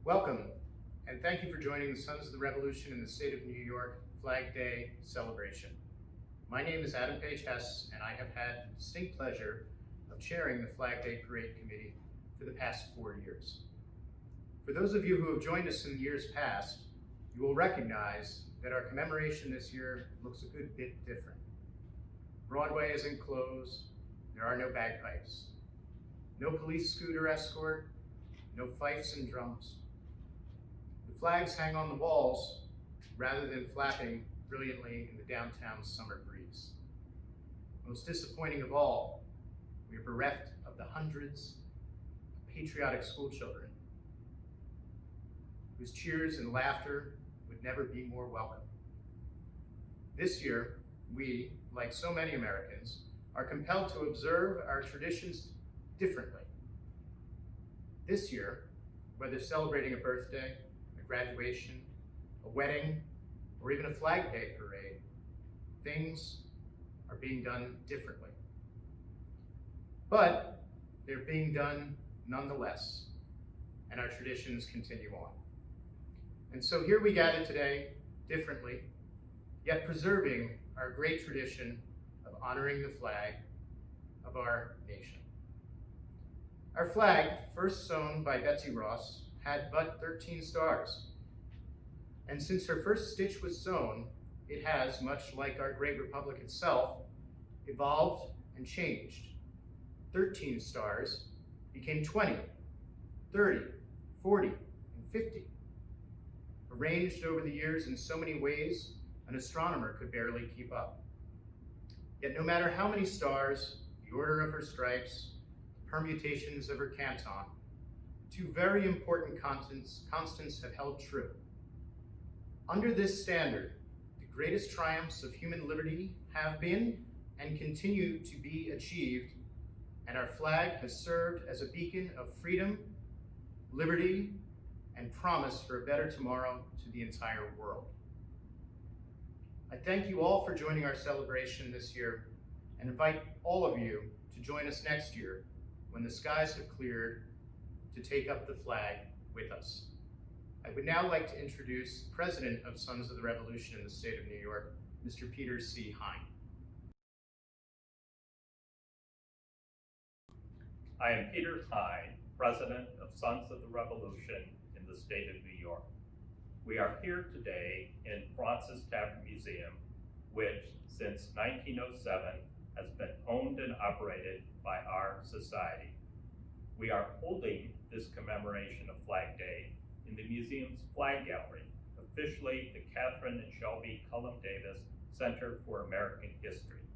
Welcome, and thank you for joining the Sons of the Revolution in the State of New York Flag Day celebration. My name is Adam Page Hess, and I have had the distinct pleasure of chairing the Flag Day Parade Committee for the past 4 years. For those of you who have joined us in years past, you will recognize that our commemoration this year looks a good bit different. Broadway isn't closed, there are no bagpipes, no police scooter escort, no fifes and drums. The flags hang on the walls rather than flapping brilliantly in the downtown summer breeze. Most disappointing of all, we are bereft of the hundreds of patriotic schoolchildren whose cheers and laughter would never be more welcome. This year, we, like so many Americans, are compelled to observe our traditions differently. This year, whether celebrating a birthday, a graduation, a wedding, or even a Flag Day parade, things are being done differently. But they're being done nonetheless, and our traditions continue on. And so here we gather today differently, yet preserving our great tradition of honoring the flag of our nation. Our flag, first sewn by Betsy Ross, had but 13 stars. And since her first stitch was sewn, it has, much like our great republic itself, evolved and changed. 13 stars became 20, 30, 40, and 50. Arranged over the years in so many ways, an astronomer could barely keep up. Yet no matter how many stars, the order of her stripes, the permutations of her canton, two very important constants have held true. Under this standard, the greatest triumphs of human liberty have been and continue to be achieved, and our flag has served as a beacon of freedom, liberty, and promise for a better tomorrow to the entire world. I thank you all for joining our celebration this year and invite all of you to join us next year when the skies have cleared to take up the flag with us. I would now like to introduce President of Sons of the Revolution in the State of New York, Mr. Peter C. Hein. I am Peter Hein, President of Sons of the Revolution in the State of New York. We are here today in Fraunces Tavern Museum, which since 1907 has been owned and operated by our society. We are holding this commemoration of Flag Day in the museum's Flag Gallery, officially the Catherine and Shelby Cullom Davis Center for American History.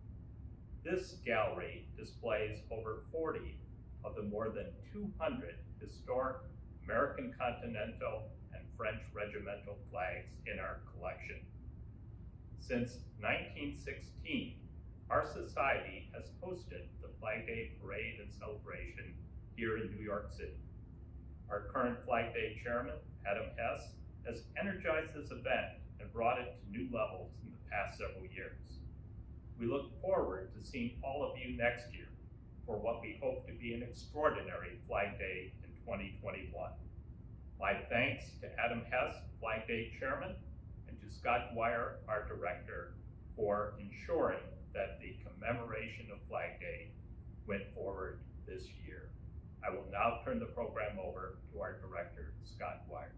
This gallery displays over 40 of the more than 200 historic American Continental and French regimental flags in our collection. Since 1916, our society has hosted the Flag Day Parade and celebration here in New York City. Our current Flag Day Chairman, Adam Hess, has energized this event and brought it to new levels in the past several years. We look forward to seeing all of you next year for what we hope to be an extraordinary Flag Day in 2021. My thanks to Adam Hess, Flag Day Chairman, and to Scott Dwyer, our Director, for ensuring that the commemoration of Flag Day went forward this year. I will now turn the program over to our Director, Scott Dwyer.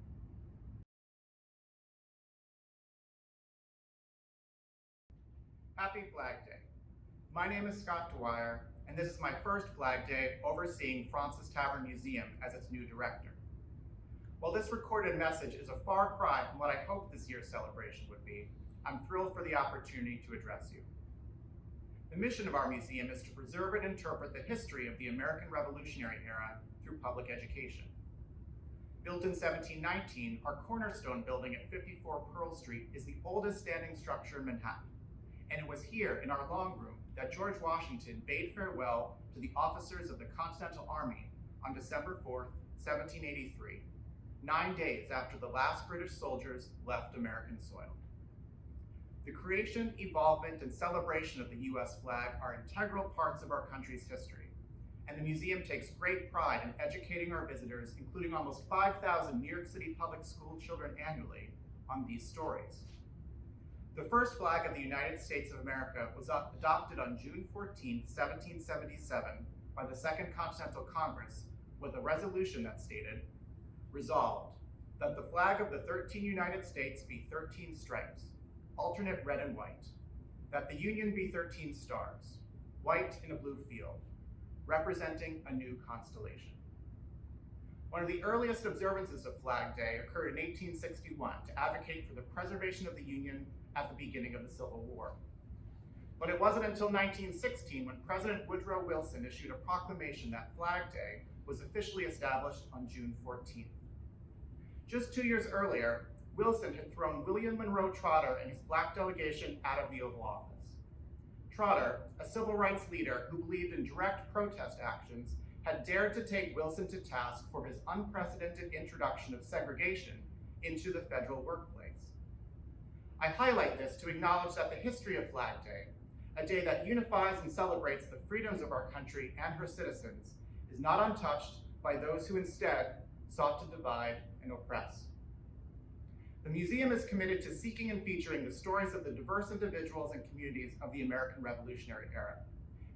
Happy Flag Day. My name is Scott Dwyer, and this is my first Flag Day overseeing Fraunces Tavern Museum as its new director. While this recorded message is a far cry from what I hoped this year's celebration would be, I'm thrilled for the opportunity to address you. The mission of our museum is to preserve and interpret the history of the American Revolutionary era through public education. Built in 1719, our cornerstone building at 54 Pearl Street is the oldest standing structure in Manhattan, and it was here in our long room that George Washington bade farewell to the officers of the Continental Army on December 4th, 1783, 9 days after the last British soldiers left American soil. The creation, evolvement, and celebration of the U.S. flag are integral parts of our country's history, and the museum takes great pride in educating our visitors, including almost 5,000 New York City public school children annually, on these stories. The first flag of the United States of America was adopted on June 14, 1777, by the Second Continental Congress with a resolution that stated, "Resolved, that the flag of the 13 United States be 13 stripes, alternate red and white, that the Union be 13 stars, white in a blue field, representing a new constellation." One of the earliest observances of Flag Day occurred in 1861 to advocate for the preservation of the Union at the beginning of the Civil War. But it wasn't until 1916 when President Woodrow Wilson issued a proclamation that Flag Day was officially established on June 14th. Just 2 years earlier, Wilson had thrown William Monroe Trotter and his black delegation out of the Oval Office. Trotter, a civil rights leader who believed in direct protest actions, had dared to take Wilson to task for his unprecedented introduction of segregation into the federal workplace. I highlight this to acknowledge that the history of Flag Day, a day that unifies and celebrates the freedoms of our country and her citizens, is not untouched by those who instead sought to divide and oppress. The museum is committed to seeking and featuring the stories of the diverse individuals and communities of the American Revolutionary era,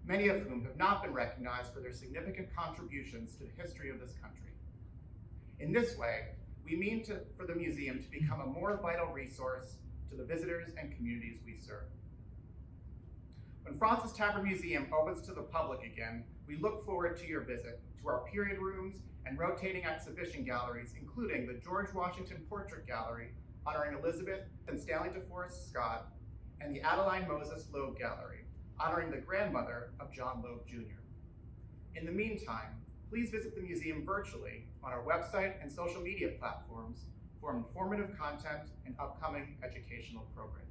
many of whom have not been recognized for their significant contributions to the history of this country. In this way, we mean for the museum to become a more vital resource to the visitors and communities we serve. When Francis Tavern Museum opens to the public again, we look forward to your visit to our period rooms and rotating exhibition galleries, including the George Washington Portrait Gallery, honoring Elizabeth and Stanley DeForest Scott, and the Adeline Moses Loeb Gallery, honoring the grandmother of John Loeb Jr. In the meantime, please visit the museum virtually on our website and social media platforms for informative content and upcoming educational programs.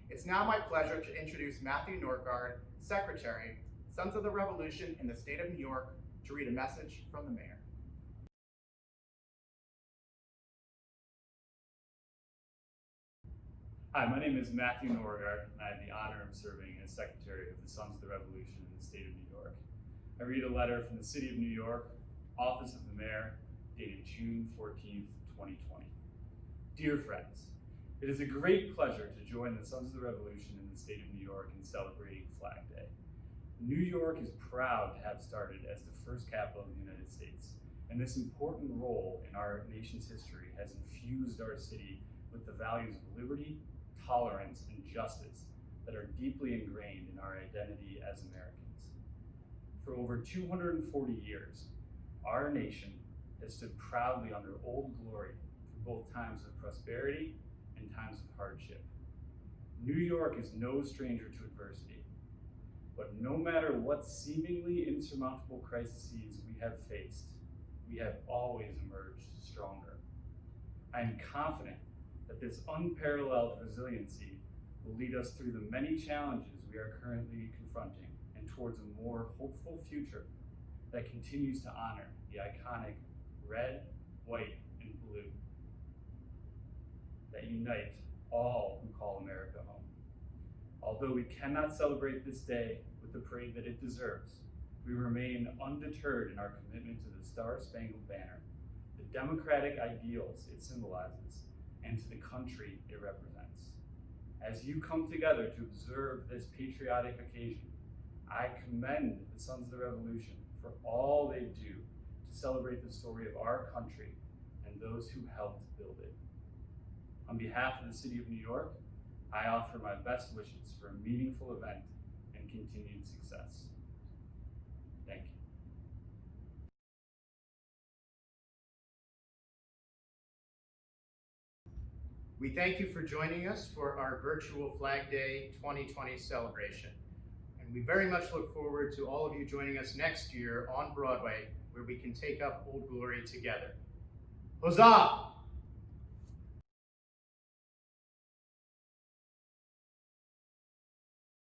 It's now my pleasure to introduce Matthew Norgard, Secretary, Sons of the Revolution in the State of New York, to read a message from the Mayor. Hi, my name is Matthew Norgard, and I have the honor of serving as Secretary of the Sons of the Revolution in the State of New York. I read a letter from the City of New York, Office of the Mayor, dated June 14th, 2020. Dear friends, it is a great pleasure to join the Sons of the Revolution in the State of New York in celebrating Flag Day. New York is proud to have started as the first capital of the United States, and this important role in our nation's history has infused our city with the values of liberty, tolerance, and justice that are deeply ingrained in our identity as Americans. For over 240 years, our nation has stood proudly under Old Glory through both times of prosperity and times of hardship. New York is no stranger to adversity, but no matter what seemingly insurmountable crises we have faced, we have always emerged stronger. I am confident that this unparalleled resiliency will lead us through the many challenges we are currently confronting and towards a more hopeful future that continues to honor the iconic red, white, and blue that unite all who call America home. Although we cannot celebrate this day with the parade that it deserves, we remain undeterred in our commitment to the Star-Spangled Banner, the democratic ideals it symbolizes, and to the country it represents. As you come together to observe this patriotic occasion, I commend the Sons of the Revolution for all they do to celebrate the story of our country and those who helped build it. On behalf of the City of New York, I offer my best wishes for a meaningful event and continued success. Thank you. We thank you for joining us for our virtual Flag Day 2020 celebration. And we very much look forward to all of you joining us next year on Broadway, where we can take up Old Glory together. Huzzah!